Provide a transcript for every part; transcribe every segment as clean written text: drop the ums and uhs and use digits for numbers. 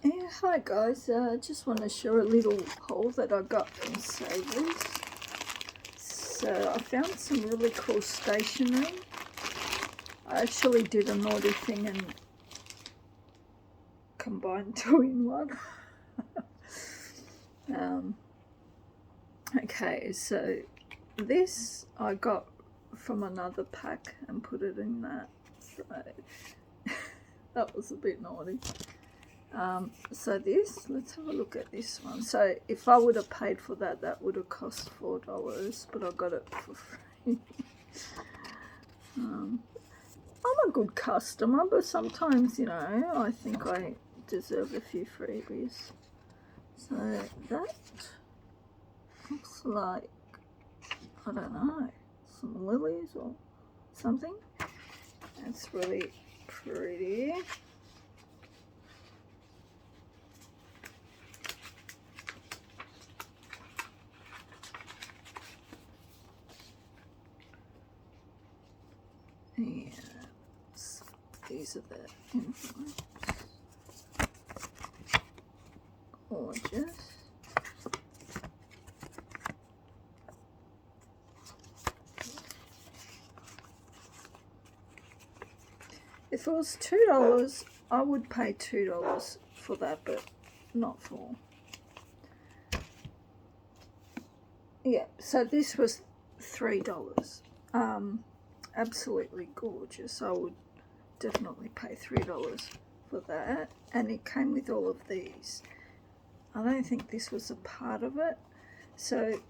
Yeah, hi guys, just want to share a little haul that I got from Savers. So I found some really cool stationery. I actually did a naughty thing and combined two in one. Okay, so this I got from another pack and put it in that, so that was a bit naughty. So this, let's have a look at this one. So if I would have paid for that, that would have cost $4, but I got it for free. I'm a good customer, but sometimes, you know, I think I deserve a few freebies. So that looks like, I don't know, some lilies or something. That's really pretty. And these are the envelopes. Gorgeous. If it was $2, I would pay $2 for that, but not for. Yeah, so this was $3. Absolutely gorgeous. I would definitely pay $3 for that. And it came with all of these. I don't think this was a part of it. So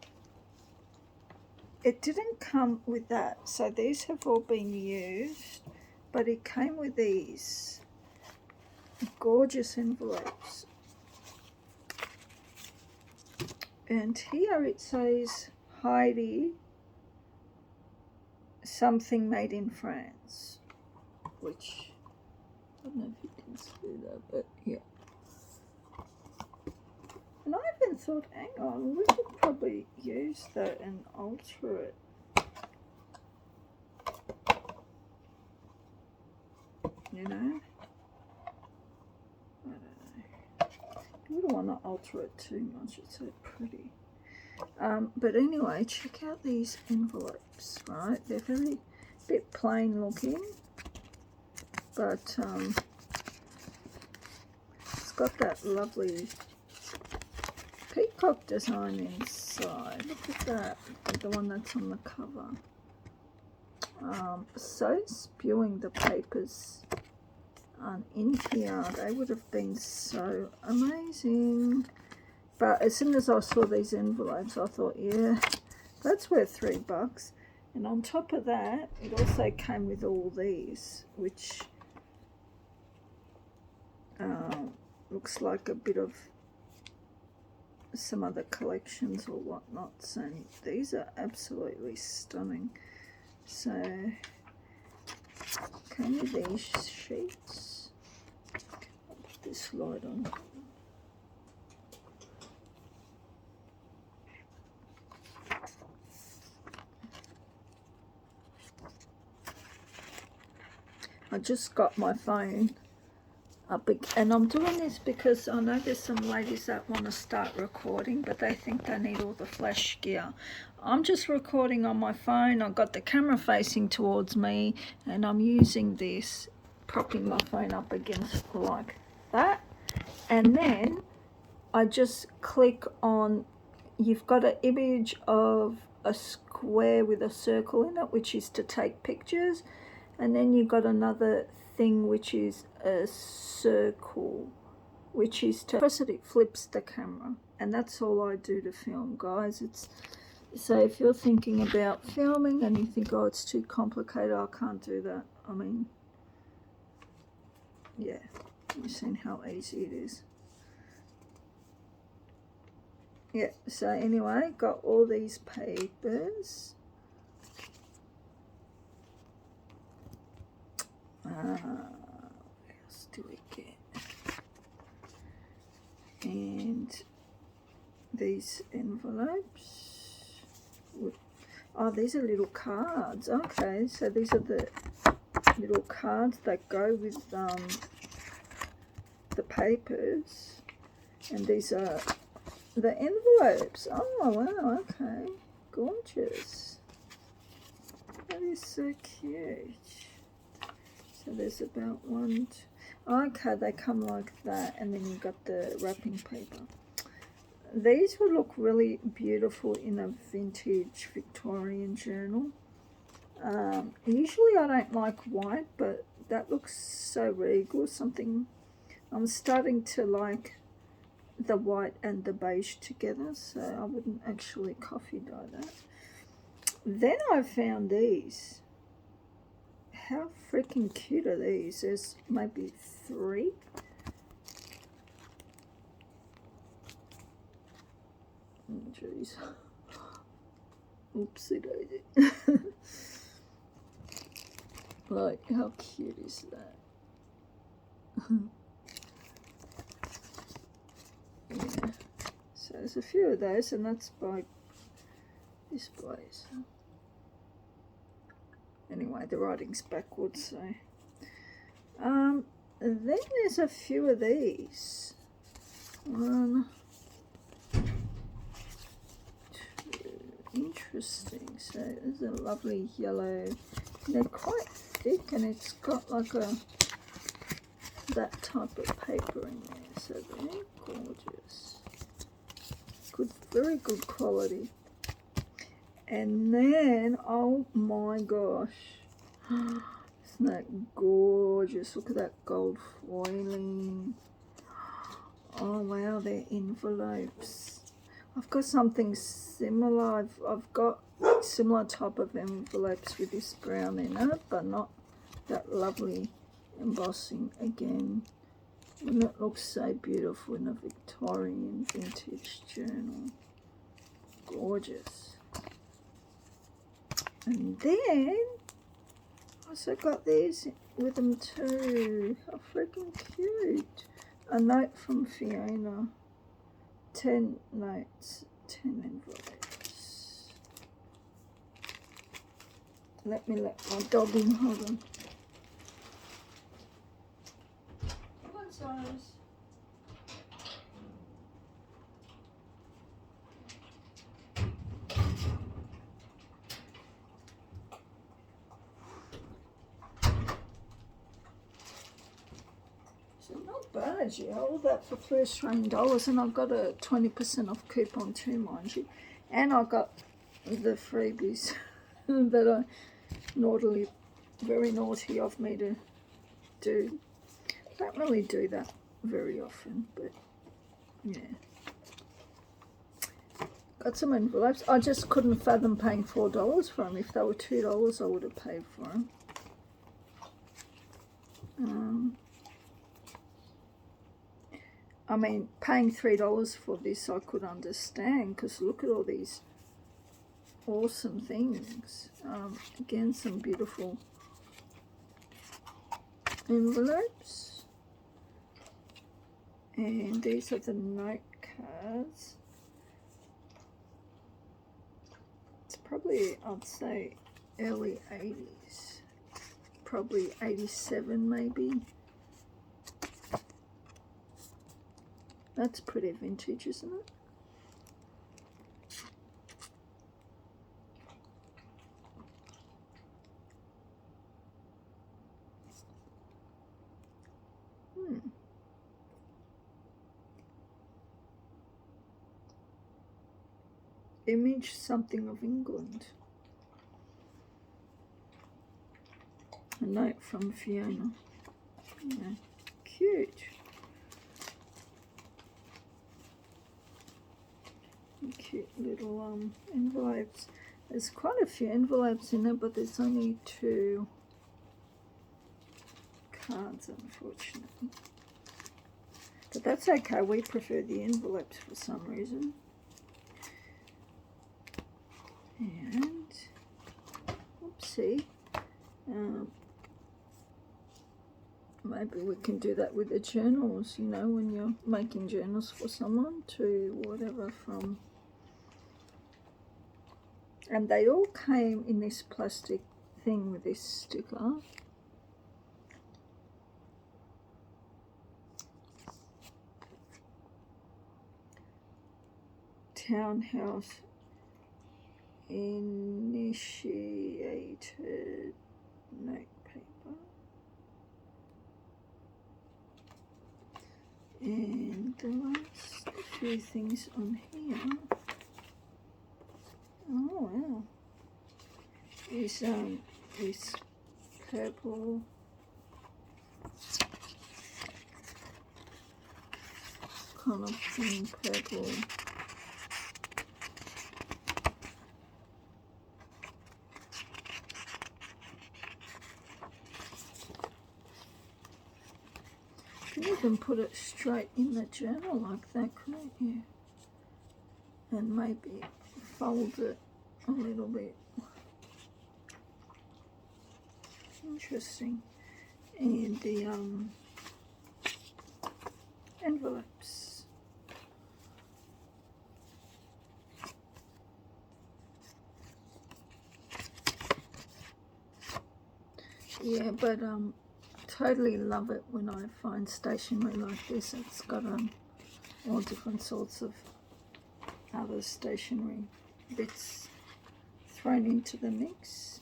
it didn't come with that. So these have all been used. But it came with these gorgeous envelopes. And here it says Heidi, something made in France, which I don't know if you can see that, but yeah. And I even thought, hang on, we could probably use that and alter it. You know? I don't know. You don't want to alter it too much, it's so pretty. But anyway, check out these envelopes, right? They're very bit plain looking, but it's got that lovely peacock design inside. Look at that, the one that's on the cover. So spewing the papers in here, they would have been so amazing. But as soon as I saw these envelopes, I thought, yeah, that's worth $3. And on top of that, it also came with all these, which looks like a bit of some other collections or whatnots. And these are absolutely stunning. So, came with these sheets. I'll put this light on. I just got my phone up, and I'm doing this because I know there's some ladies that want to start recording, but they think they need all the flash gear. I'm just recording on my phone. I've got the camera facing towards me, and I'm using this, propping my phone up against like that, and then I just click on, you've got an image of a square with a circle in it, which is to take pictures. And then you've got another thing which is a circle, which is to press it, it flips the camera. And that's all I do to film, guys. It's so if you're thinking about filming and you think, oh, it's too complicated, I can't do that. I mean, yeah, you've seen how easy it is. Yeah, so anyway, got all these papers. What else do we get? And these envelopes. Oh, these are little cards. Okay, so these are the little cards that go with the papers, and these are the envelopes. Oh wow, okay, gorgeous. That is so cute. So there's about one, okay, they come like that, and then you got the wrapping paper. These would look really beautiful in a vintage Victorian journal. Usually I don't like white, but that looks so regal. Something, I'm starting to like the white and the beige together, so I wouldn't actually coffee dye that. Then I found these. How freaking cute are these? There's maybe 3. Oh, jeez. Oopsie daisy. Like, how cute is that? Yeah. So there's a few of those, and that's by this place. Anyway, the writing's backwards, so. And then there's a few of these. 1, 2. Interesting. So there's a lovely yellow. They're quite thick, and it's got like that type of paper in there. So they're gorgeous. Good, very good quality. And then, oh my gosh, isn't that gorgeous? Look at that gold foiling. Oh wow, they're envelopes. I've got something similar. I've got similar type of envelopes with this brown in it, but not that lovely embossing again. Wouldn't it look so beautiful in a Victorian vintage journal? Gorgeous. And then I also got these with them too. How freaking cute. A note from Fiona. 10 notes, 10 envelopes. Let me let my dog in. Hold on. What's those? Not bad, yeah. All that for $3 and I've got a 20% off coupon too, mind you. And I got the freebies that I very naughty of me to do. Don't really do that very often, but yeah. Got some envelopes. I just couldn't fathom paying $4 for them. If they were $2, I would have paid for them. I mean, paying $3 for this I could understand, because look at all these awesome things. Again, some beautiful envelopes. And these are the note cards. It's probably, I'd say, early 80s. Probably 87 maybe. That's pretty vintage, isn't it? Image something of England. A note from Fiona. Yeah, cute. Cute little envelopes. There's quite a few envelopes in there, but there's only 2 cards, unfortunately. But that's okay. We prefer the envelopes for some reason. And oopsie. Maybe we can do that with the journals, you know, when you're making journals for someone to whatever from. And they all came in this plastic thing with this sticker. townhouse initiated note paper. And the last few things on here, oh wow, is this purple kind of pink purple you can put it straight in the journal like that, couldn't you? And maybe fold it a little bit. Interesting. And the envelopes. Yeah, but totally love it when I find stationery like this. It's got all different sorts of other stationery bits thrown into the mix.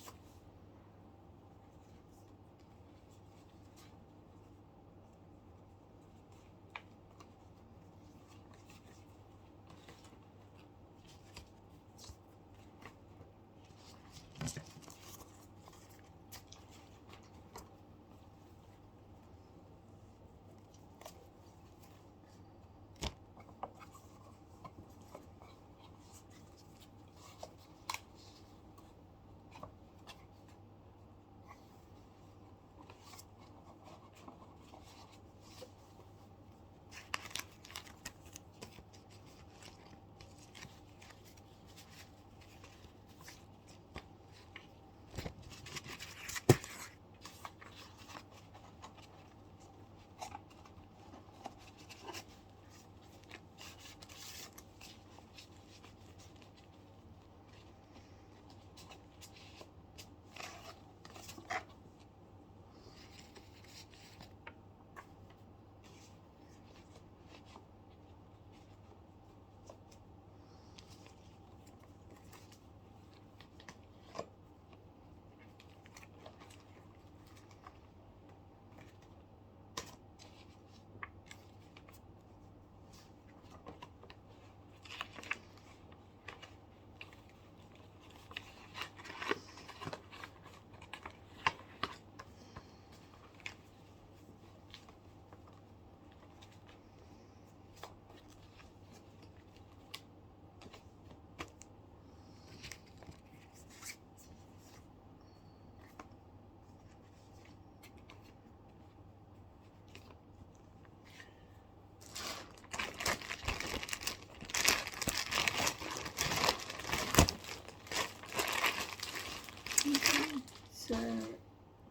So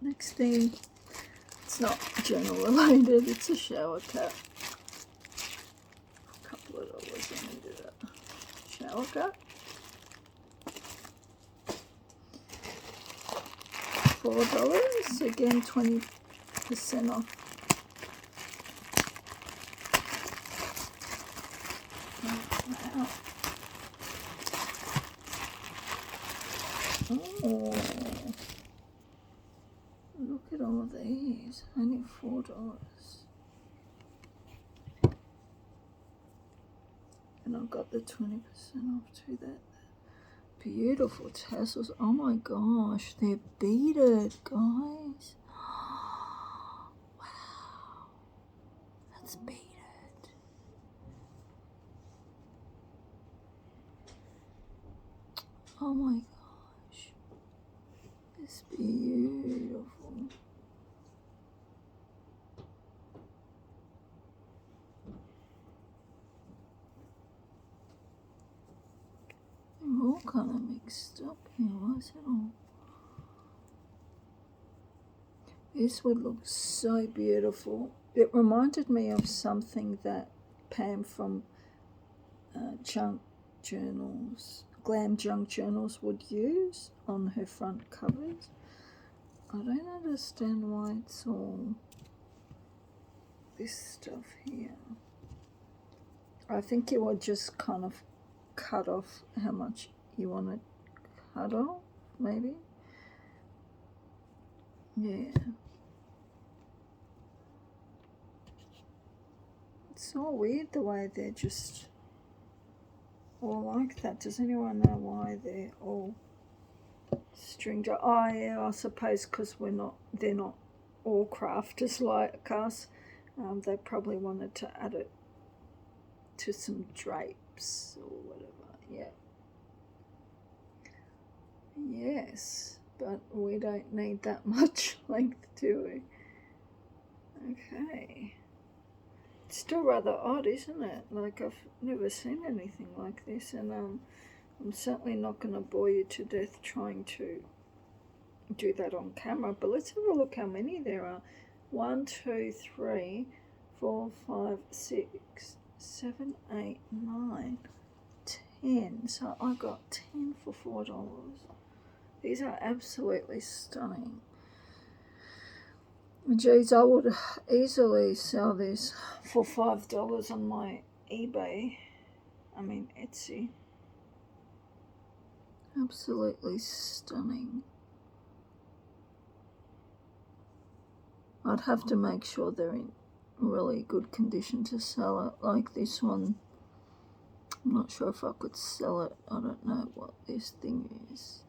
next thing, it's not journal related, it's a shower cap. A couple of dollars I needed a shower cap. $4, again 20% off. Wow. Oh, look at all these, only $4. And I've got the 20% off too. That beautiful tassels. Oh my gosh, they're beaded, guys. Wow, that's beaded. Oh my gosh, it's beautiful. They're all kind of mixed up here. Why is it all? This would look so beautiful. It reminded me of something that Pam from Junk Journals, Glam Junk Journals would use on her front covers. I don't understand why it's all this stuff here. I think it would just kind of cut off how much you want to cut off, maybe. Yeah. It's so weird the way they're just all like that. Does anyone know why they're all stringed up? Oh yeah, I suppose because they're not all crafters like us. They probably wanted to add it to some drapes or whatever. Yeah. Yes, but we don't need that much length, do we? Okay. It's still rather odd, isn't it? Like, I've never seen anything like this, and I'm certainly not going to bore you to death trying to do that on camera, but let's have a look how many there are. 1, 2, 3, 4, 5, 6, 7, 8, 9, 10. So I got 10 for $4. These are absolutely stunning. Geez, I would easily sell this for $5 on my Etsy. Absolutely stunning. I'd have to make sure they're in really good condition to sell it. Like this one, I'm not sure if I could sell it. I don't know what this thing is.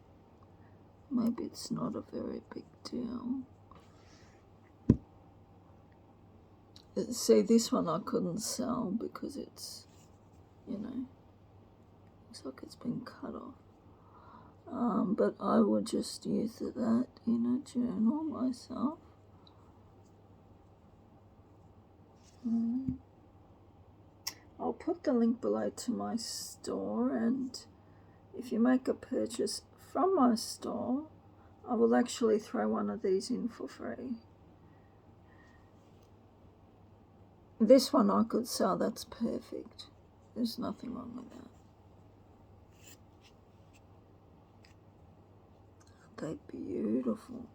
Maybe it's not a very big deal. See, this one I couldn't sell because it's, looks like it's been cut off. But I would just use that in a journal myself. I'll put the link below to my store, and if you make a purchase from my store, I will actually throw one of these in for free. This one I could sell, that's perfect. There's nothing wrong with that. They're beautiful.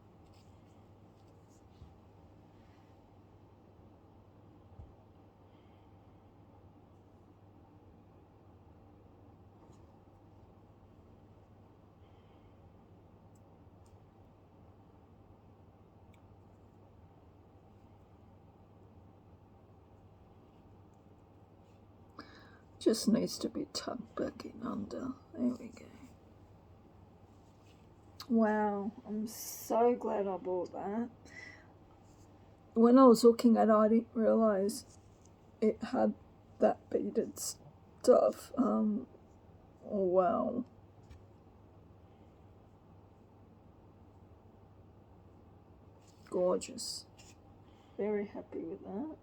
Just needs to be tucked back in under. There we go. Wow, I'm so glad I bought that. When I was looking at it, I didn't realise it had that beaded stuff. Oh, wow. Gorgeous. Very happy with that.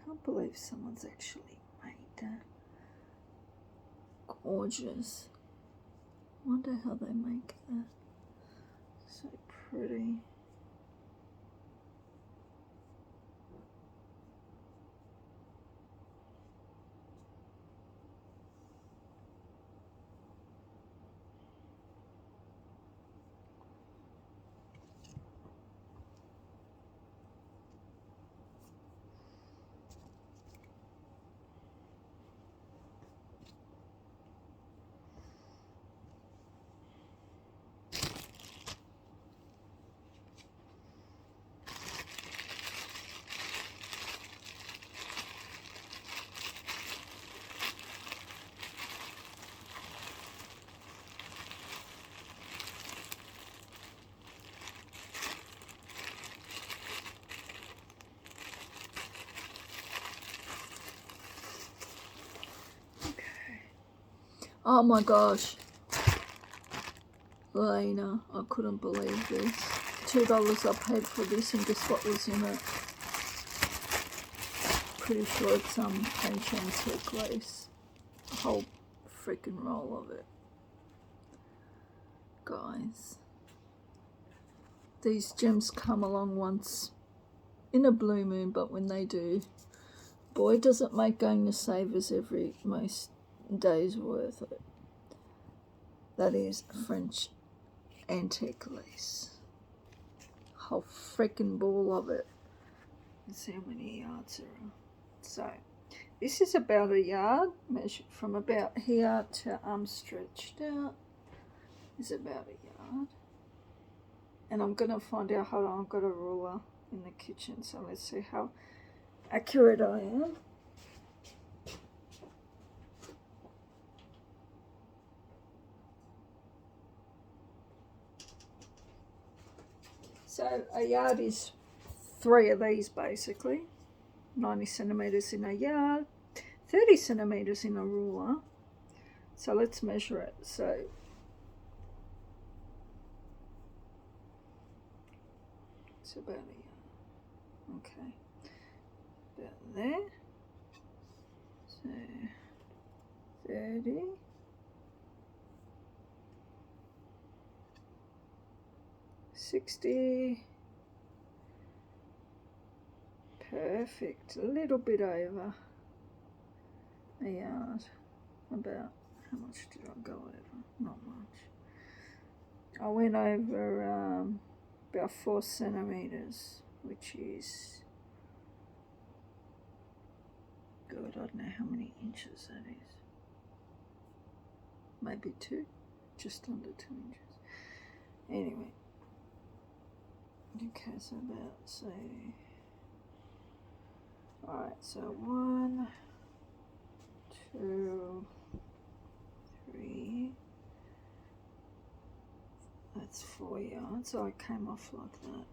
Can't believe someone's actually made that. Gorgeous. Wonder how they make that. So pretty. Oh my gosh, Lena, I couldn't believe this. $2 I paid for this, and guess what was in it? Pretty sure it's ancient turquoise. A whole freaking roll of it. Guys, these gems come along once in a blue moon, but when they do, boy, does it make going to Savers days worth of it. That is French antique lace. Whole freaking ball of it. Let's see how many yards there are. So this is about a yard, measured from about here to stretched out is about a yard. And I'm going to find out how I've got a ruler in the kitchen, so let's see how accurate I am. So a yard is 3 of these basically. 90 centimetres in a yard, 30 centimetres in a ruler. So let's measure it. So it's about a yard. Okay. About there. So 30. 60. Perfect. A little bit over a yard. About, how much did I go over? Not much. I went over about 4 centimetres, which is, God, I don't know how many inches that is. Maybe 2, just under 2 inches. Anyway. Okay, so about, say, alright, so 1, 2, 3, that's 4 yards. So I came off like that.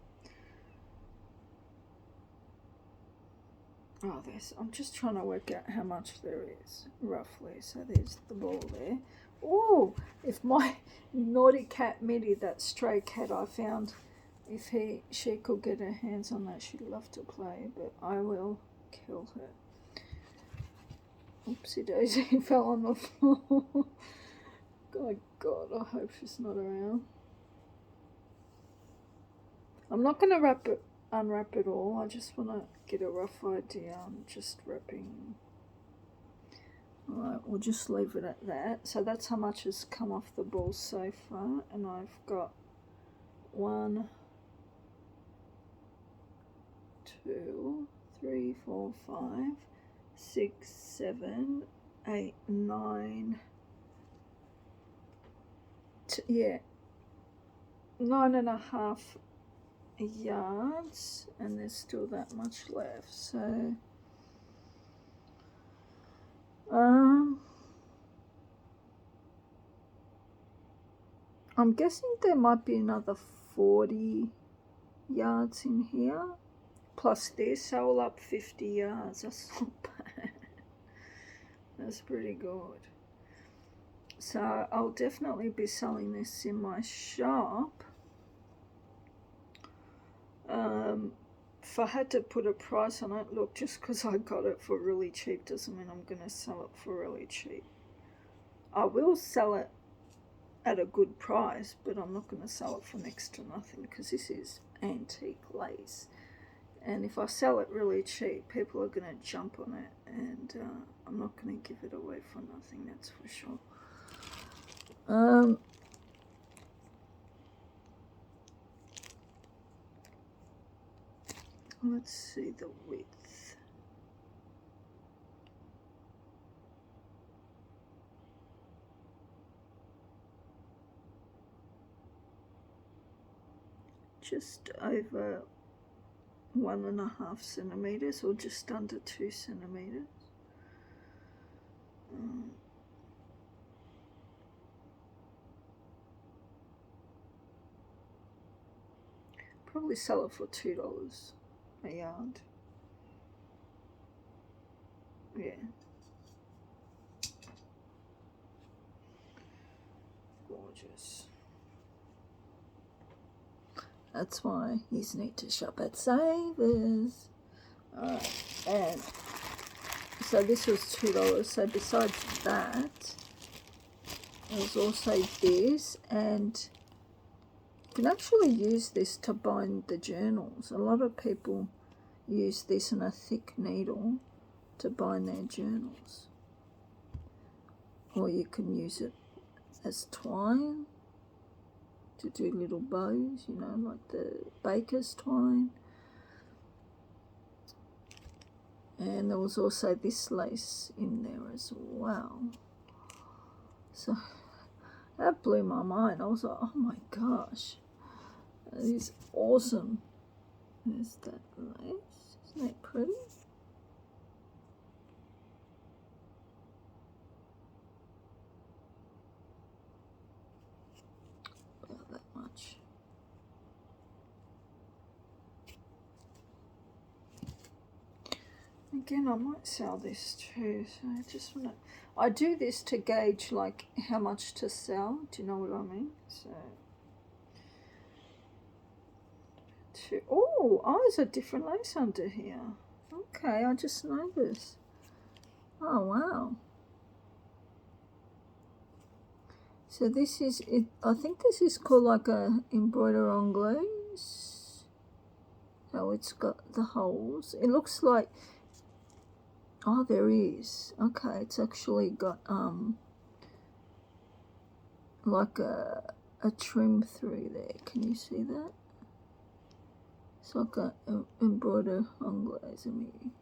Oh, I'm just trying to work out how much there is, roughly. So there's the ball there. Oh, if my naughty cat Mitty, that stray cat I found, if she could get her hands on that, she'd love to play, but I will kill her. Oopsie daisy, fell on the floor. God, I hope she's not around. I'm not going to unwrap it all. I just want to get a rough idea. I'm just wrapping. Alright, we'll just leave it at that. So that's how much has come off the ball so far. And I've got 1, 2, 3, 4, 5, 6, 7, 8, 9. Yeah, 9.5 yards, and there's still that much left. So I'm guessing there might be another 40 yards in here plus this, so all up 50 yards. That's not bad. That's pretty good. So I'll definitely be selling this in my shop. If I had to put a price on it, look, just because I got it for really cheap doesn't mean I'm going to sell it for really cheap. I will sell it at a good price, but I'm not going to sell it for next to nothing because this is antique lace. And if I sell it really cheap, people are going to jump on it, and I'm not going to give it away for nothing, that's for sure. Let's see the width. Just over 1.5 centimeters, or just under 2 centimeters. Probably sell it for $2 a yard. Yeah. Gorgeous. That's why you need to shop at Savers. Alright, and so this was $2. So besides that, there's also this, and you can actually use this to bind the journals. A lot of people use this and a thick needle to bind their journals. or you can use it as twine to do little bows, you know, like the baker's twine. And there was also this lace in there as well. So that blew my mind. I was like, oh my gosh, that is awesome. There's that lace. Isn't that pretty? About that much. Again, I might sell this too, so I just want to, I do this to gauge like how much to sell, do you know what I mean? So, oh, there's a different lace under here. Okay, I just noticed. Oh, wow. So this is it. I think this is called like a embroider anglaise. Oh, it's got the holes. It looks like, oh, there is. Okay, it's actually got like a trim through there. Can you see that? It's like a embroider anglaise. Let me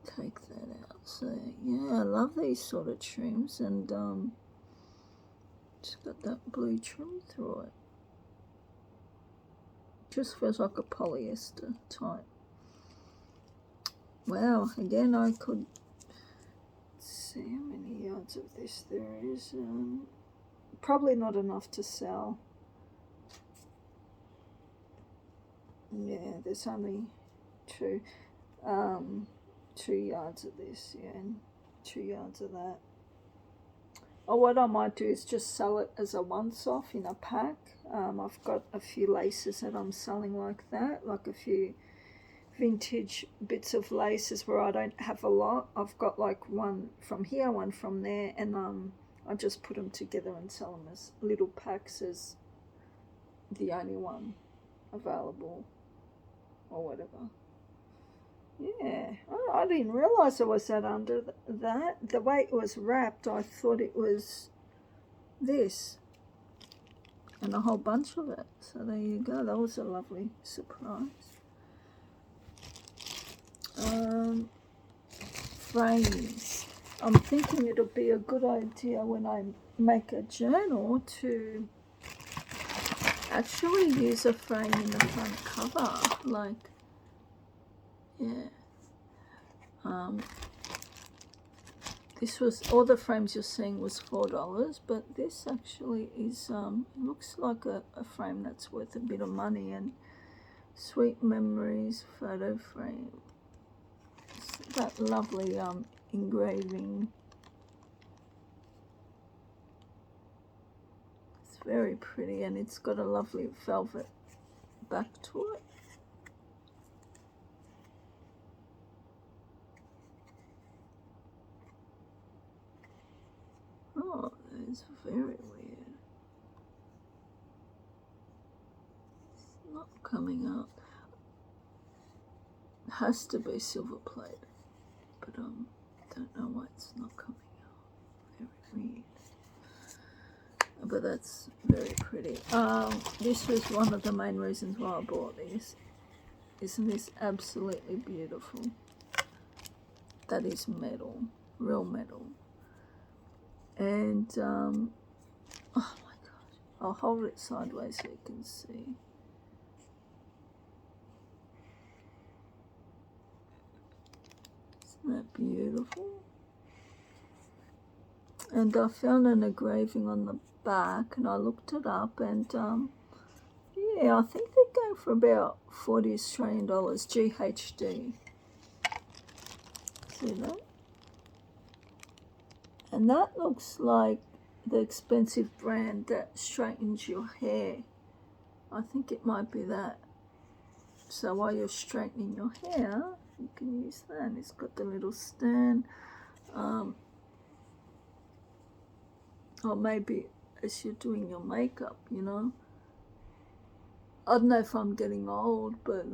take that out. So yeah, I love these sort of trims, and it's got that blue trim through it. Just feels like a polyester type. Wow, again, I could see how many yards of this there is. Probably not enough to sell. Yeah, there's only 2 yards of this, yeah, and 2 yards of that. Or what I might do is just sell it as a once-off in a pack. I've got a few laces that I'm selling like that, like a few vintage bits of laces where I don't have a lot. I've got like one from here, one from there, and I just put them together and sell them as little packs as the only one available or whatever. Yeah, I didn't realize it was that under that. The way it was wrapped, I thought it was this and a whole bunch of it. So there you go. That was a lovely surprise. Frames. I'm thinking it'll be a good idea when I make a journal to actually use a frame in the front cover, like, yeah. This was, all the frames you're seeing was $4, but this actually is, looks like a frame that's worth a bit of money. And Sweet Memories photo frame. It's that lovely engraving. It's very pretty, and it's got a lovely velvet back to it. Oh, that is very weird. It's not coming up. It has to be silver plated, but don't know why it's not coming out. Very weird. But that's very pretty. This was one of the main reasons why I bought this. Isn't this absolutely beautiful? That is metal, real metal. And oh my gosh, I'll hold it sideways so you can see. Isn't that beautiful? And I found an engraving on the back, and I looked it up, and yeah, I think they're going for about $40 Australian, GHD. See that? And that looks like the expensive brand that straightens your hair. I think it might be that. So while you're straightening your hair, you can use that. And it's got the little stand. Or maybe as you're doing your makeup, you know. I don't know if I'm getting old, but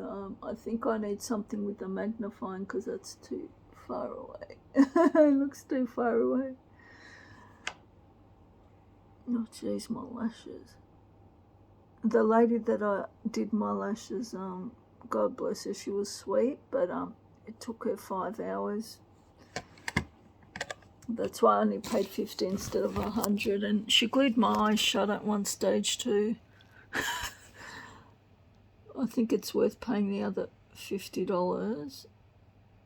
I think I need something with the magnifying because that's too far away. It looks too far away. Oh, jeez, my lashes. The lady that I did my lashes, God bless her, she was sweet, but it took her 5 hours. That's why I only paid 50 instead of 100, and she glued my eyes shut at one stage too. I think it's worth paying the other $50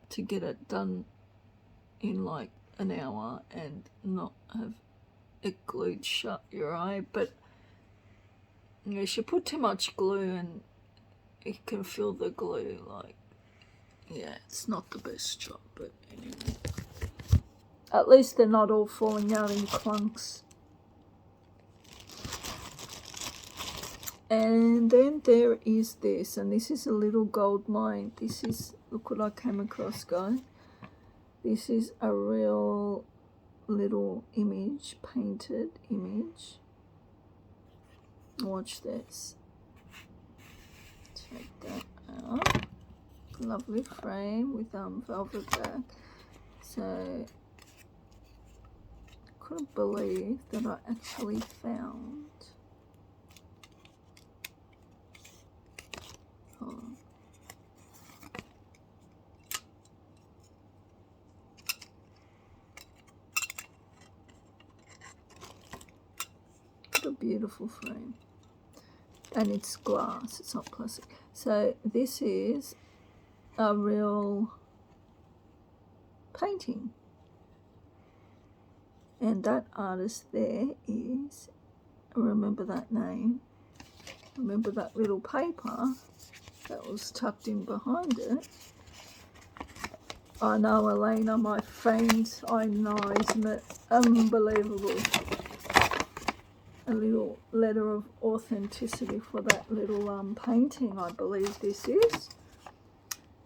to get it done in like an hour and not have it glued shut your eye. But you know, she put too much glue and you can feel the glue, like, yeah, it's not the best job, but anyway. At least they're not all falling out in clunks. And then there is this, and this is a little gold mine. This is, look what I came across, guys. This is a real little image, painted image. Watch this. Check that out. Lovely frame with velvet back. So couldn't believe that I actually found. Hold on. What a beautiful frame. And it's glass, it's not plastic. So this is a real painting. And that artist there is, remember that name, remember that little paper that was tucked in behind it. I know, Elena, my friend, I know, isn't it unbelievable? A little letter of authenticity for that little painting, I believe this is.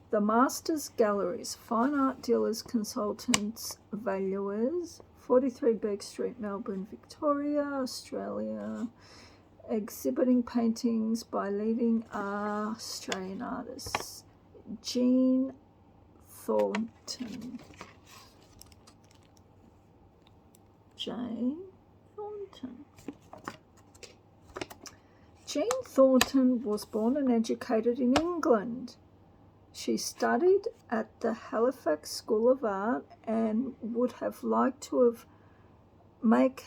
The Masters Galleries, Fine Art Dealers, Consultants, Valuers, 43 Burke Street, Melbourne, Victoria, Australia, exhibiting paintings by leading Australian artists. Jean Thornton. Jane Thornton. Jean Thornton was born and educated in England. She studied at the Halifax School of Art and would have liked to have make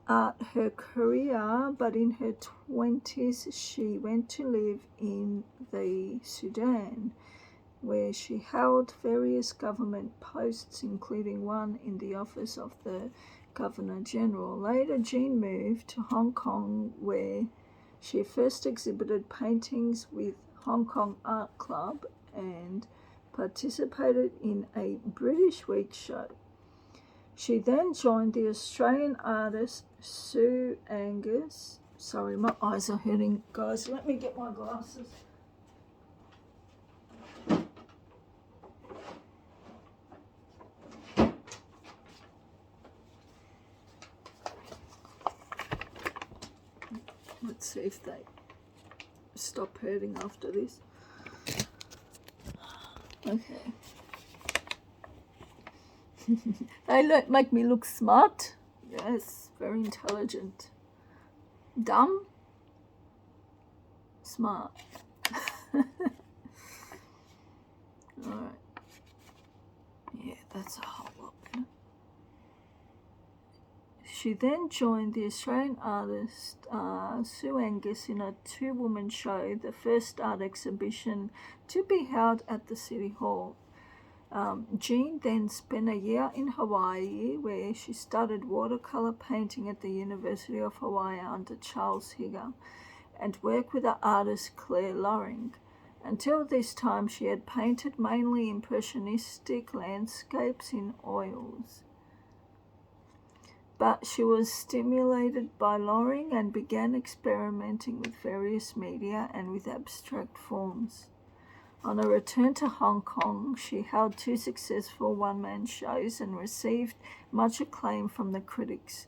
art her career, but in her 20s she went to live in the Sudan, where she held various government posts, including one in the office of the Governor General. Later, Jean moved to Hong Kong, where she first exhibited paintings with Hong Kong Art Club and participated in a British Week show. She then joined the Australian artist Sue Angus. Sorry, my eyes are hurting, guys. Let me get my glasses. Let's see if they stop hurting after this. Okay. They make me look smart. Yes, very intelligent. Dumb. Smart. Alright. Yeah, that's a whole lot better. She then joined the Australian artist Sue Angus in a two-woman show, the first art exhibition to be held at the City Hall. Jean then spent a year in Hawaii, where she studied watercolor painting at the University of Hawaii under Charles Higger and worked with the artist Claire Loring. Until this time, she had painted mainly impressionistic landscapes in oils. But she was stimulated by Loring and began experimenting with various media and with abstract forms. On her return to Hong Kong, she held 2 successful one-man shows and received much acclaim from the critics.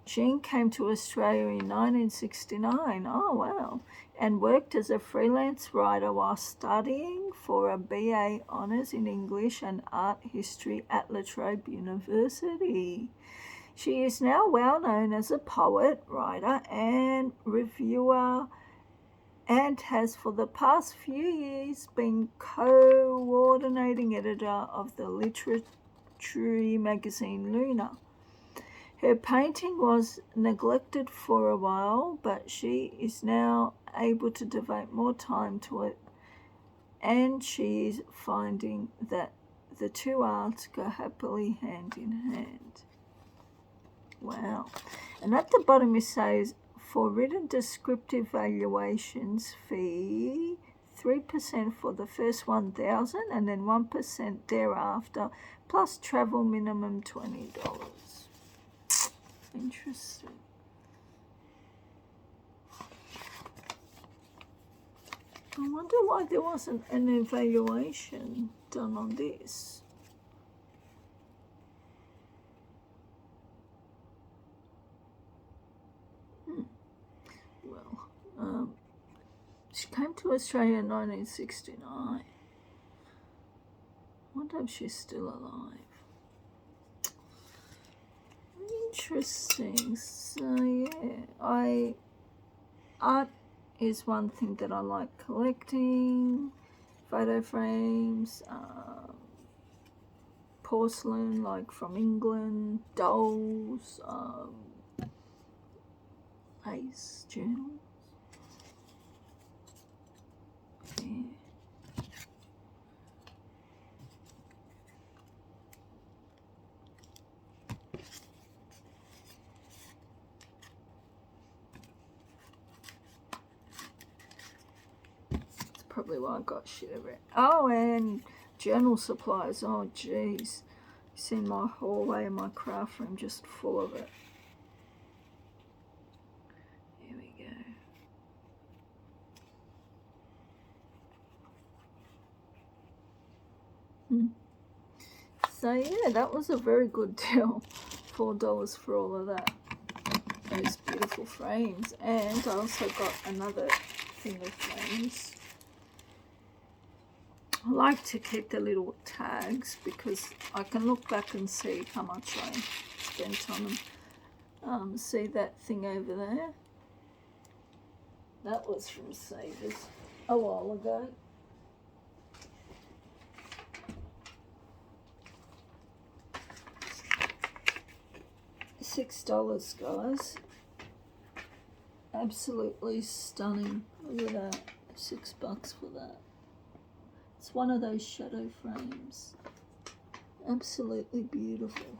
Jean came to Australia in 1969. Oh, wow. And worked as a freelance writer while studying for a BA Honours in English and Art History at La Trobe University. She is now well known as a poet, writer, and reviewer, and has for the past few years been coordinating editor of the literary magazine Luna. Her painting was neglected for a while, but she is now able to devote more time to it, and she is finding that the two arts go happily hand in hand. Wow. And at the bottom it says, for written descriptive valuations fee, 3% for the first 1,000 and then 1% thereafter, plus travel minimum $20. Interesting. I wonder why there wasn't an evaluation done on this. Well, she came to Australia in 1969. I wonder if she's still alive. Interesting. So yeah, art is one thing that I like collecting. Photo frames, porcelain like from England, dolls, lace journals. Yeah. Probably why I got shit everywhere. Oh, and journal supplies. Oh, jeez. Seen my hallway and my craft room just full of it. Here we go. So yeah, that was a very good deal. $4 for all of that. Those beautiful frames. And I also got another thing of frames. I like to keep the little tags because I can look back and see how much I spent on them. See that thing over there? That was from Savers a while ago. $6, guys. Absolutely stunning. Look at that. $6 for that. It's one of those shadow frames. Absolutely beautiful.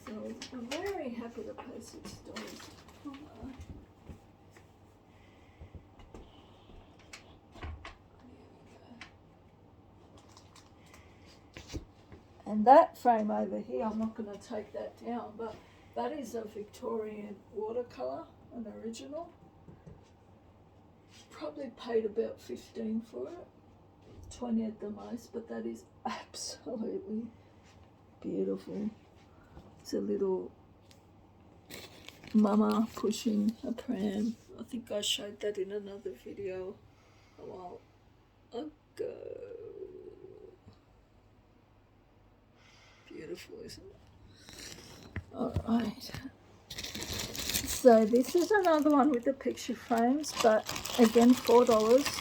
So I'm very happy to pay $6. Oh, and that frame over here, I'm not going to take that down, but that is a Victorian Watercolor, an original. Probably paid about $15 for it. 20 at the most, but that is absolutely beautiful. It's a little mama pushing a pram. I think I showed that in another video a while ago. Beautiful, isn't it? Alright. So this is another one with the picture frames, but again $4.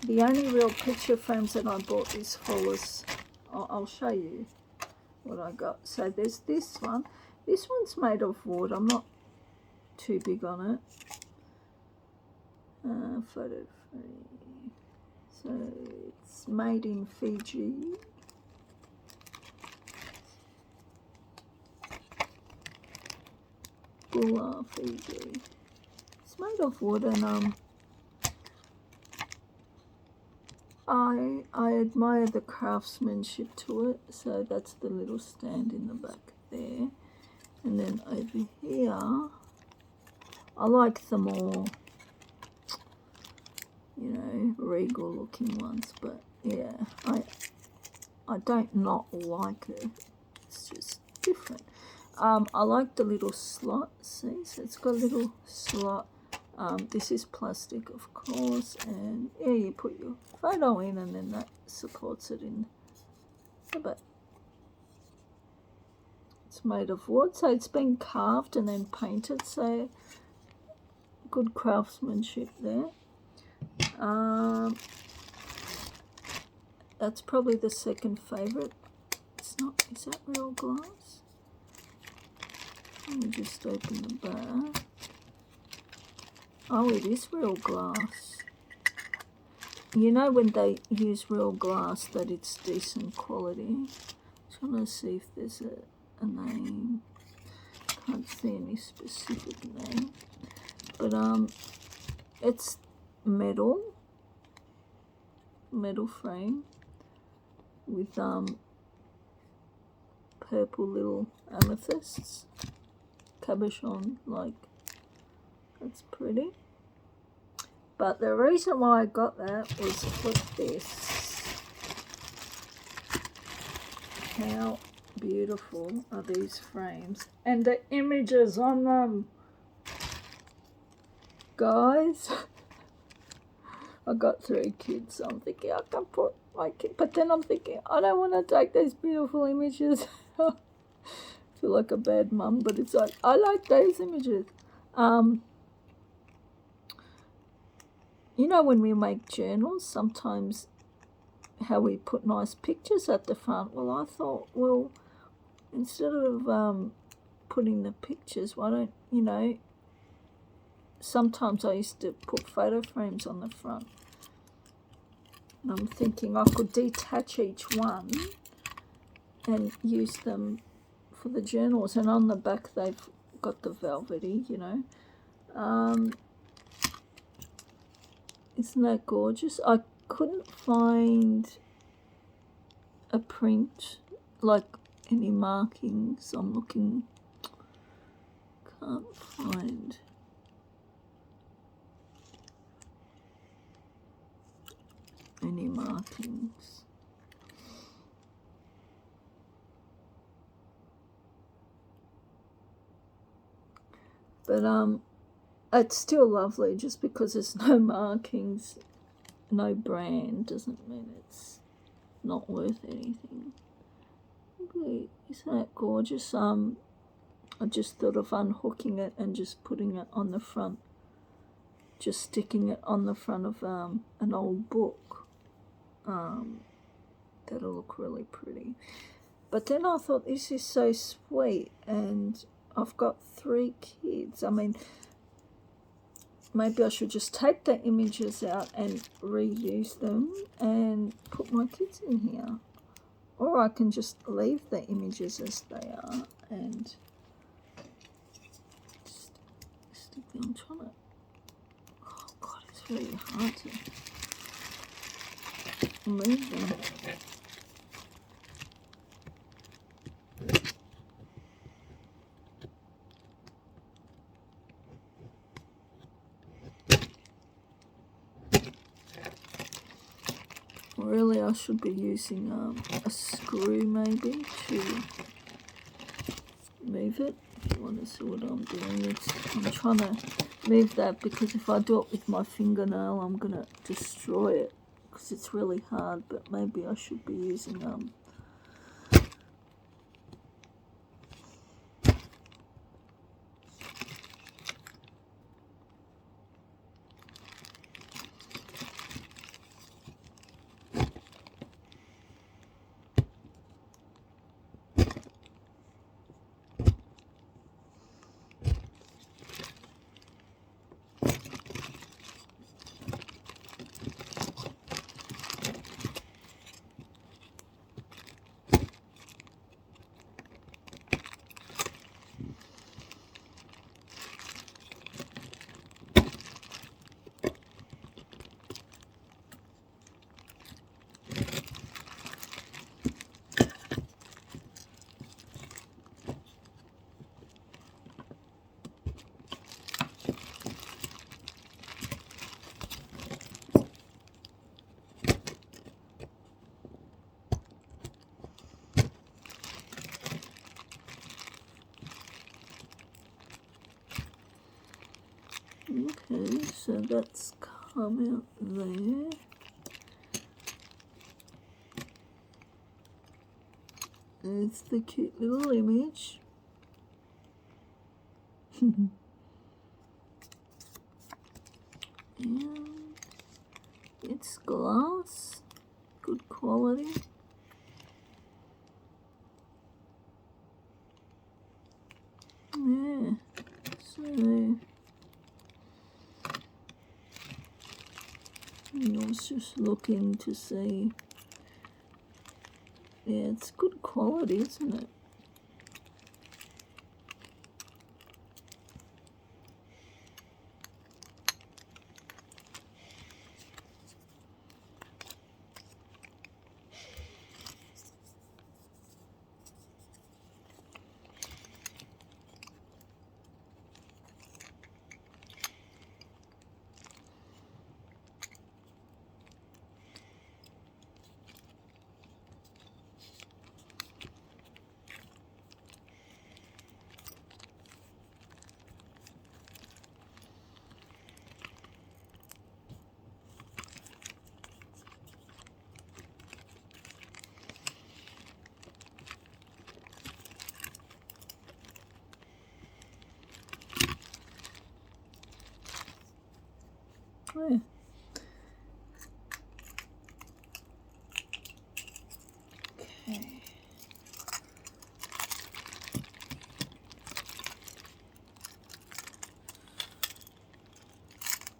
The only real picture frames that I bought this for was, I'll show you what I got. So there's this one. This one's made of wood. I'm not too big on it. Photo frame. So it's made in Fiji. Bula, Fiji. It's made of wood, and I admire the craftsmanship to it. So that's the little stand in the back there. And then over here, I like the more, regal looking ones. But yeah, I don't not like it. It's just different. I like the little slot. See, so it's got a little slot. This is plastic, of course, and yeah, you put your photo in, and then that supports it in. But it's made of wood, so it's been carved and then painted. So good craftsmanship there. That's probably the second favorite. It's not. Is that real glass? Let me just open the bag. Oh, it is real glass. You know when they use real glass that it's decent quality. I'm trying to see if there's a name. Can't see any specific name. But it's metal frame with purple little amethysts, cabochon, like, that's pretty. But the reason why I got that was for this. How beautiful are these frames, and the images on them, guys. I got 3 kids, so I'm thinking I can put my kid, but then I'm thinking I don't want to take those beautiful images. I feel like a bad mum, but it's like I like those images. You know, when we make journals, sometimes how we put nice pictures at the front. Well, I thought, well, instead of putting the pictures, why don't, you know, sometimes I used to put photo frames on the front. And I'm thinking I could detach each one and use them for the journals. And on the back they've got the velvety, you know. Isn't that gorgeous? I couldn't find a print, like any markings. I'm looking, can't find any markings. But it's still lovely. Just because there's no markings, no brand, doesn't mean it's not worth anything. Isn't that gorgeous? I just thought of unhooking it and just putting it on the front, just sticking it on the front of an old book. That'll look really pretty. But then I thought, this is so sweet, and I've got 3 kids. I mean, maybe I should just take the images out and reuse them and put my kids in here. Or I can just leave the images as they are and just stick them. I'm trying to, oh God, it's really hard to move them. Really, I should be using a screw maybe to move it. If you want to see what I'm doing, I'm trying to move that, because if I do it with my fingernail, I'm going to destroy it, because it's really hard. But maybe I should be using Okay, so that's come out there. It's the cute little image. And it's glass, good quality. Yeah, so I was just looking to see. Yeah, it's good quality, isn't it? Yeah. Okay.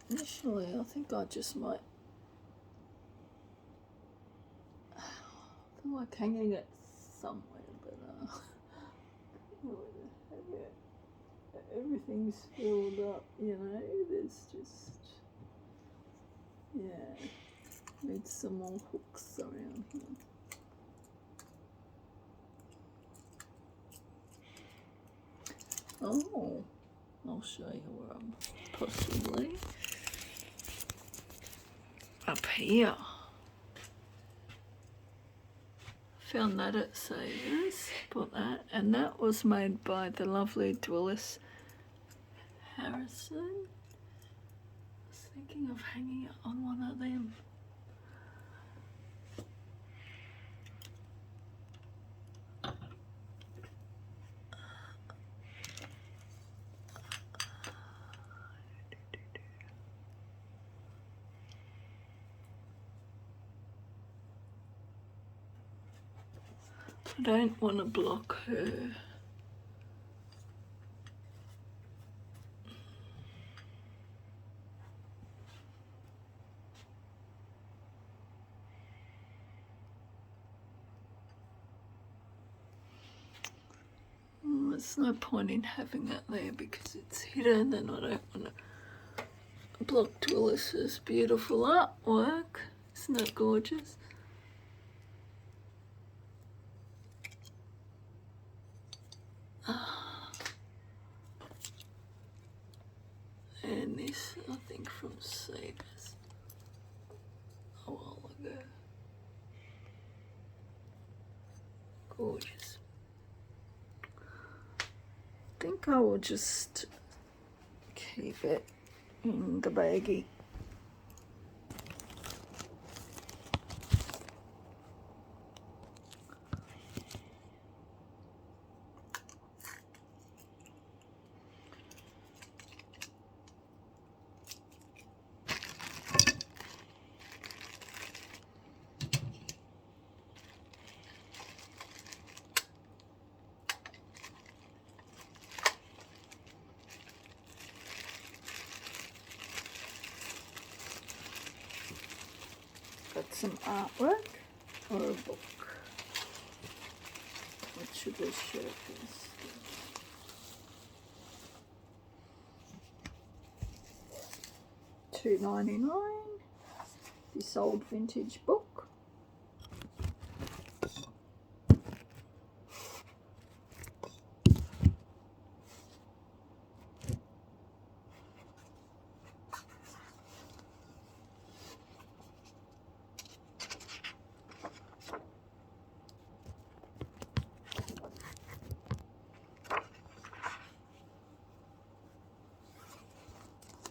Initially, I think I just might. I feel like hanging it somewhere, but everything's filled up, you know. There's just, yeah, needs some more hooks around here. Oh, I'll show you where I'm possibly up here. Found that at Savers, bought that, and that was made by the lovely Dwellis Harrison. I was thinking of hanging it on one of them. I don't want to block her. There's no point in having it there because it's hidden, and I don't want to block Dwellis's beautiful artwork. Isn't that gorgeous? And this, I think, from Savers a while ago. Gorgeous. I think I will just keep it in the baggie. Got some artwork or a book. What should this shirt is? $2.99. This old vintage book.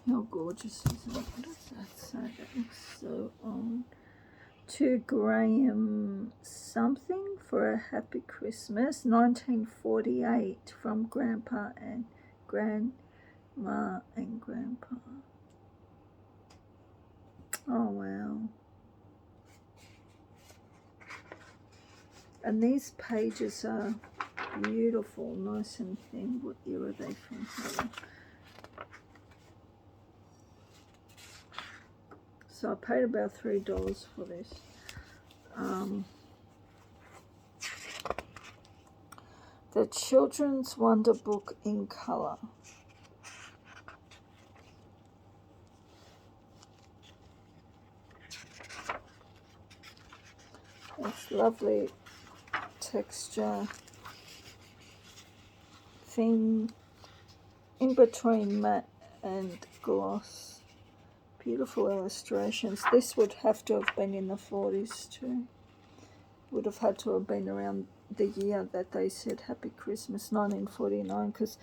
How gorgeous is it? What does that say? That looks so old. To Graham something for a happy Christmas, 1948, from Grandpa and Grandma and Grandpa. Oh wow. And these pages are beautiful, nice and thin. What year are they from? So I paid about $3 for this. The Children's Wonder Book in colour. It's lovely texture, thin, in between matte and gloss. Beautiful illustrations. This would have to have been in the 40s too. Would have had to have been around the year that they said Happy Christmas, 1949, because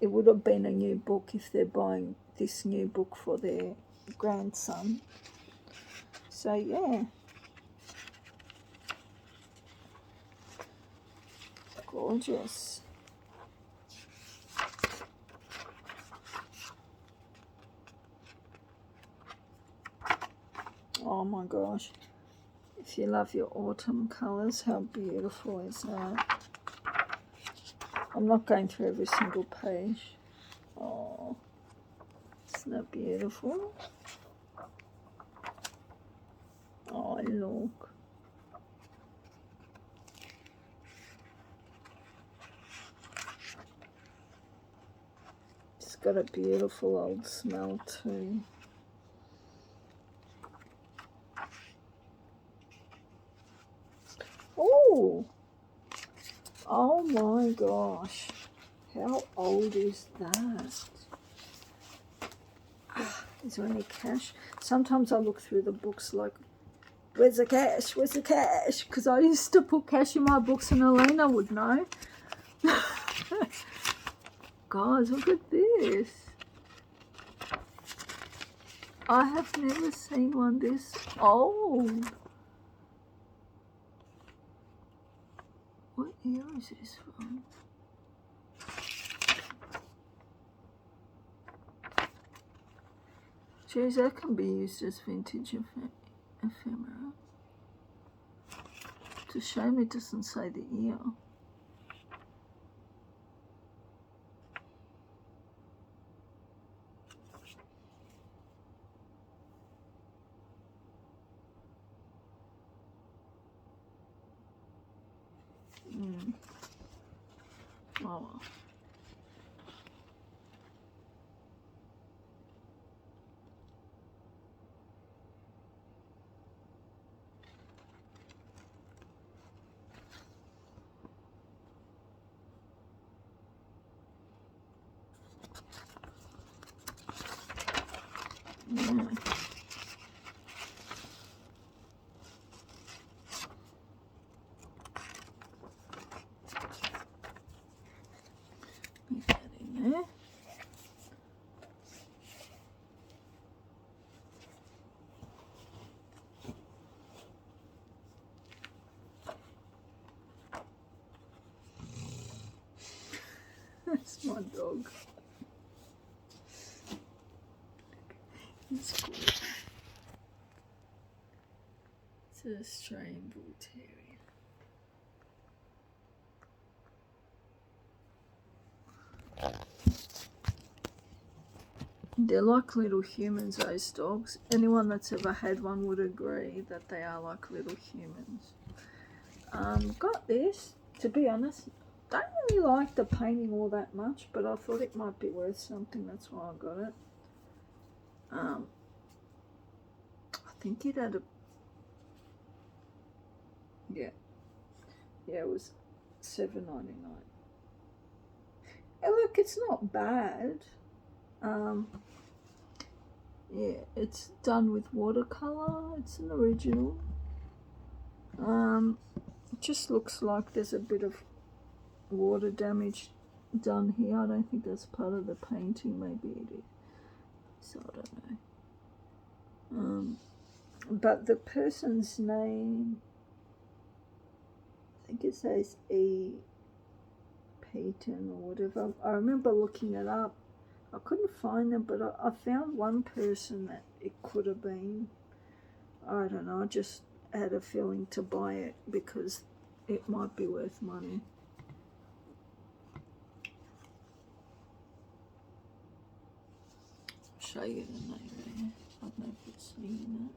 it would have been a new book if they're buying this new book for their grandson. So yeah. Gorgeous. Oh my gosh. If you love your autumn colours, how beautiful is that? I'm not going through every single page. Oh, isn't that beautiful? Oh, look. It's got a beautiful old smell too. Oh! Oh my gosh. How old is that? Is there any cash? Sometimes I look through the books like, where's the cash? Where's the cash? Because I used to put cash in my books and Elena would know. Guys, look at this. I have never seen one this old. What year is this from? Geez, that can be used as vintage ephemera. It's a shame it doesn't say the year. Oh well. Yeah. Put that in there. That's my dog. It's good. It's an Australian Bull Terrier. They're like little humans, those dogs. Anyone that's ever had one would agree that they are like little humans. Got this. To be honest, don't really like the painting all that much, but I thought it might be worth something. That's why I got it. I think it had a... Yeah, it was $7.99. And look, it's not bad. Yeah, it's done with watercolor. It's an original. It just looks like there's a bit of water damage done here. I don't think that's part of the painting. Maybe it is. so I don't know. But the person's name, I think it says E. Peyton or whatever. I remember looking it up. I couldn't find them, but I found one person that it could have been. I don't know, I just had a feeling to buy it because it might be worth money. I'll show you the name there. I don't know if it's saying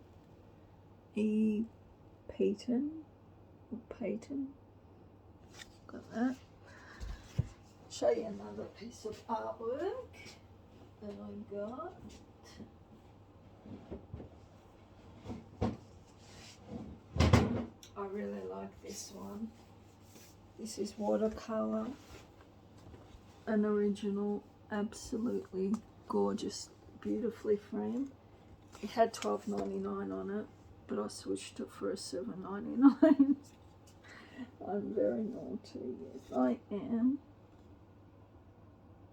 that. E. Peyton or Peyton. Got that. Show you another piece of artwork that I got. I really like this one. This is watercolor, an original, absolutely gorgeous, beautifully framed. It had $12.99 on it, but I switched it for a $7.99. I'm very naughty, yes I am.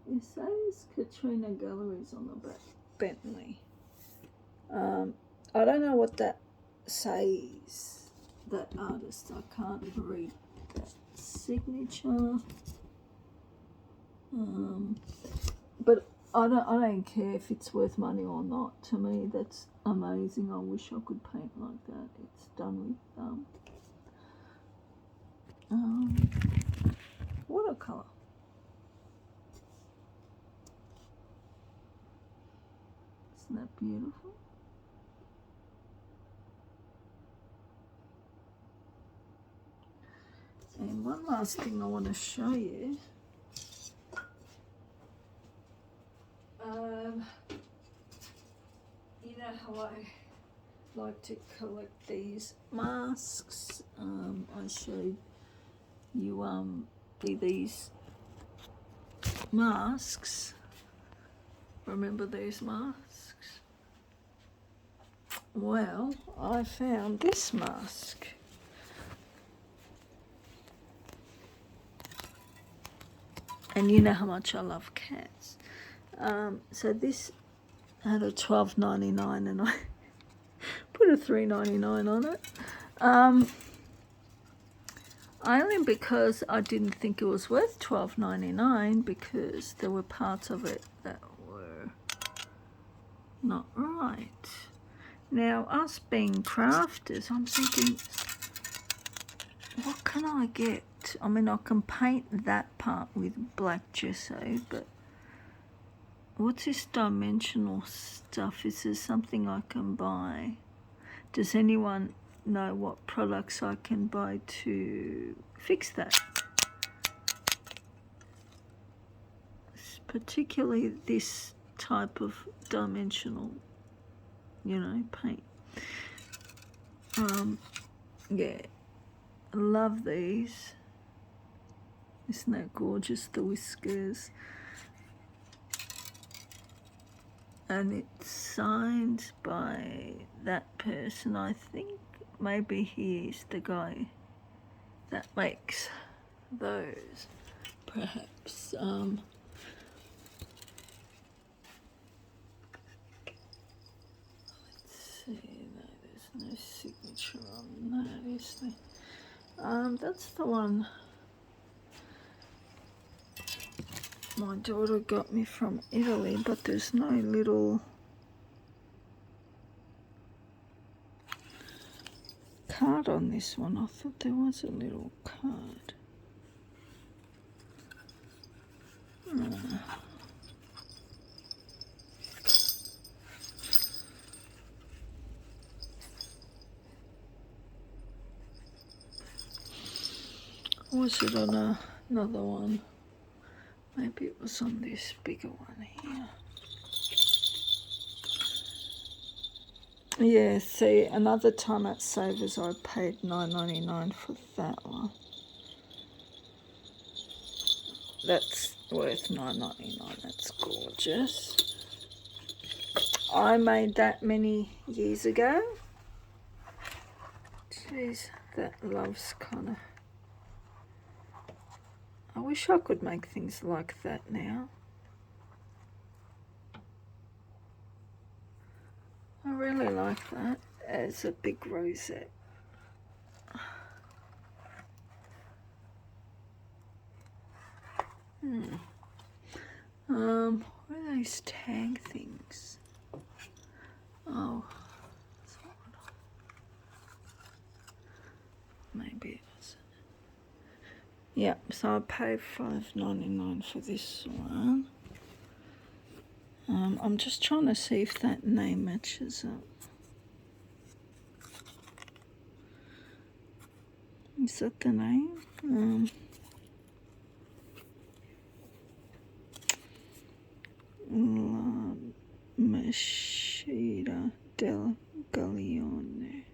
It says Katrina Galleries on the back, Bentley. I don't know what that says, that artist. I can't read that signature. But I don't care if it's worth money or not. To me, that's amazing. I wish I could paint like that. It's done with watercolor. Isn't that beautiful? And one last thing I want to show you. You know how I like to collect these masks. I showed you these masks. Remember these masks? Well, I found this mask. And you know how much I love cats. So this had a $12.99 and I put a $3.99 on it. Only because I didn't think it was worth $12.99 because there were parts of it that were not right. Now, us being crafters, I'm thinking, what can I get? I mean, I can paint that part with black gesso, but what's this dimensional stuff? Is there something I can buy? Does anyone know what products I can buy to fix that? Particularly this type of dimensional, you know, paint. Yeah, I love these. Isn't that gorgeous, the whiskers? And it's signed by that person, I think. Maybe he is the guy that makes those, perhaps. Let's see, no, there's no signature on that, is there? That's the one my daughter got me from Italy, but there's no little card on this one. I thought there was a little card. Or was it on another one? Maybe it was on this bigger one here. Yeah, see, another time at Savers I paid $9.99 for that one. That's worth $9.99. That's gorgeous. I made that many years ago. Jeez, that love's kind of... I wish I could make things like that now. really like that as a big rosette. What are those tag things? Oh, maybe it wasn't. Yeah, so I paid $5.99 for this one. I'm just trying to see if that name matches up. Is that the name? La Mescita del Gaglione.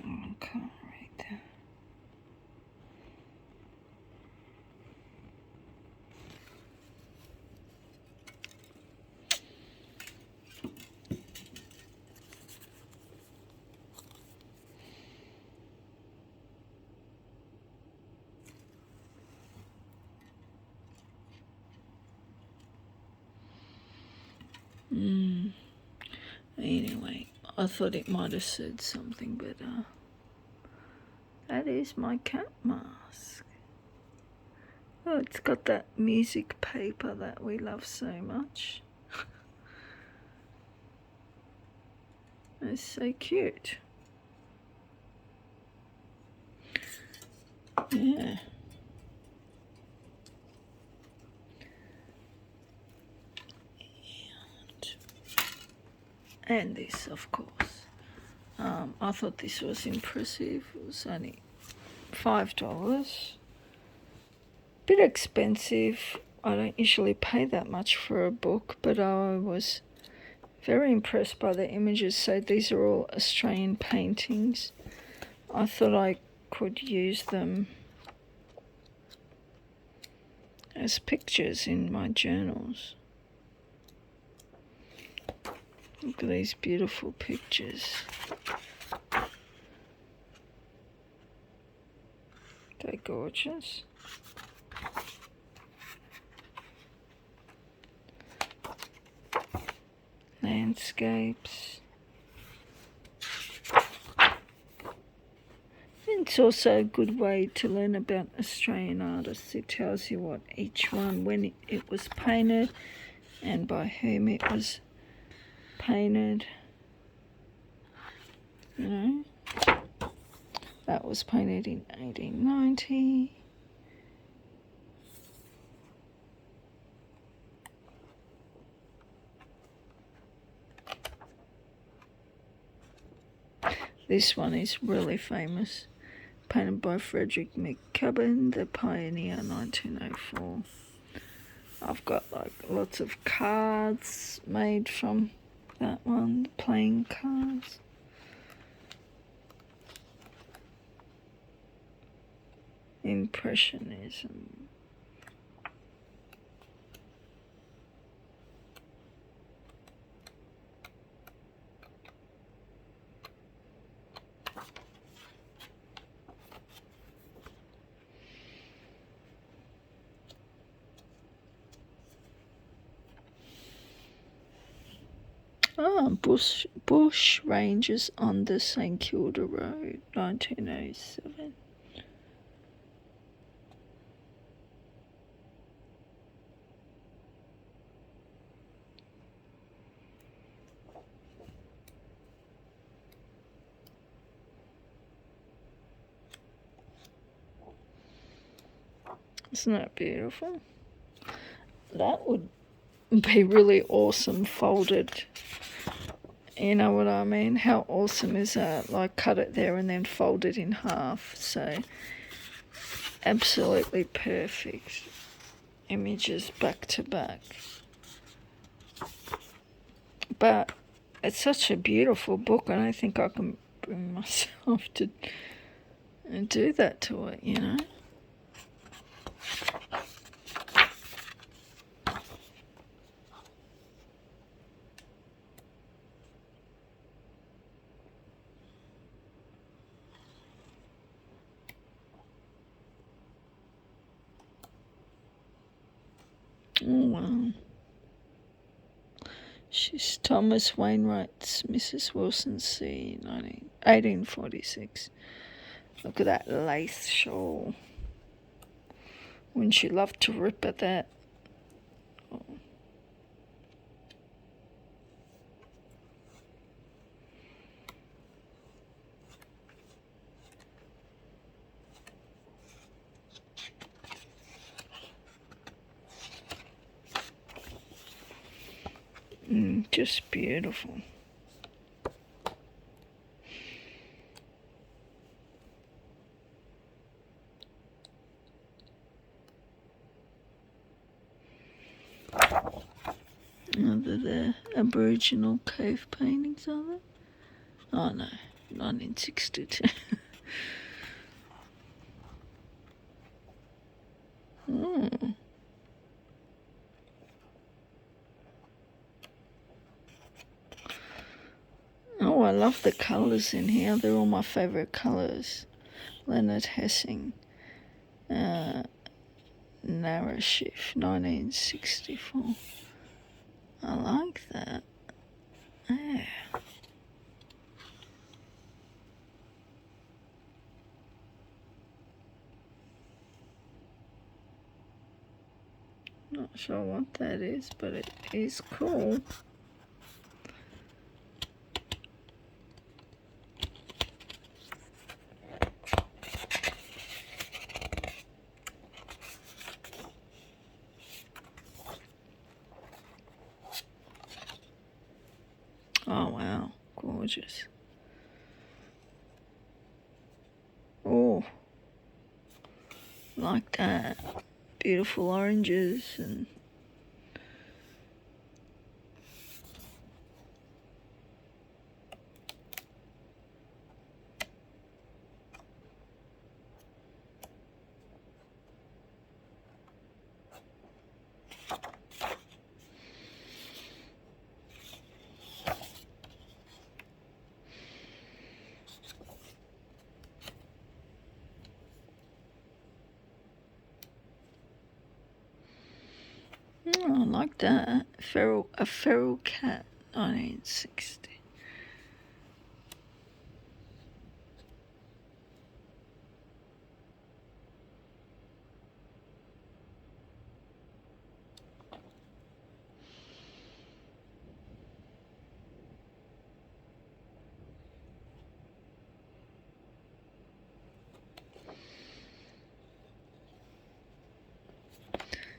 I can't read that. Anyway, I thought it might have said something, but that is my cat mask. Oh, it's got that music paper that we love so much. It's so cute. Yeah. And this, of course. I thought this was impressive. It was only $5. Bit expensive. I don't usually pay that much for a book, but I was very impressed by the images. So these are all Australian paintings. I thought I could use them as pictures in my journals. Look at these beautiful pictures. They're gorgeous. Landscapes. It's also a good way to learn about Australian artists. It tells you what each one, when it was painted and by whom it was painted. You know, that was painted in 1890. This one is really famous. Painted by Frederick McCubbin, the pioneer, 1904. I've got like lots of cards made from that one, playing cards. Impressionism. Bush Rangers on the St Kilda Road, 1907. Isn't that beautiful? That would be really awesome folded. You know what I mean? How awesome is that? Like, cut it there and then fold it in half. So, absolutely perfect images back to back. But it's such a beautiful book. I don't think I can bring myself to do that to it, you know? Oh, wow. She's Thomas Wainwright's Mrs. Wilson C. 1846. Look at that lace shawl. Wouldn't she love to rip at that? Oh. Just beautiful. They're the Aboriginal cave paintings, are they? Oh no, 1962. Oh. Oh, I love the colours in here. They're all my favourite colours. Leonard Hessing. Narashift, 1964. I like that. Yeah. Not sure what that is, but it is cool. Oh wow, gorgeous. Oh, like that. Beautiful oranges and oh, I like that. A feral cat, 1960.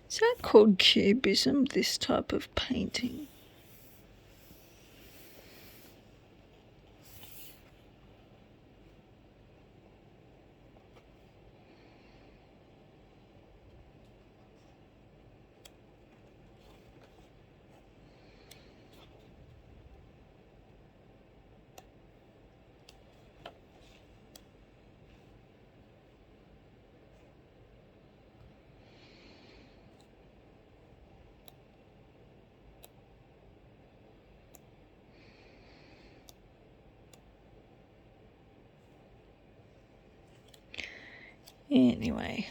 Is that called cubism, this type of painting? Anyway,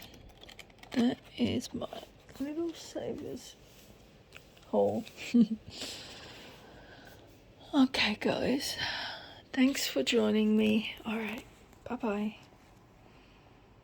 that is my little savers haul. Okay, guys. Thanks for joining me. Alright, bye bye.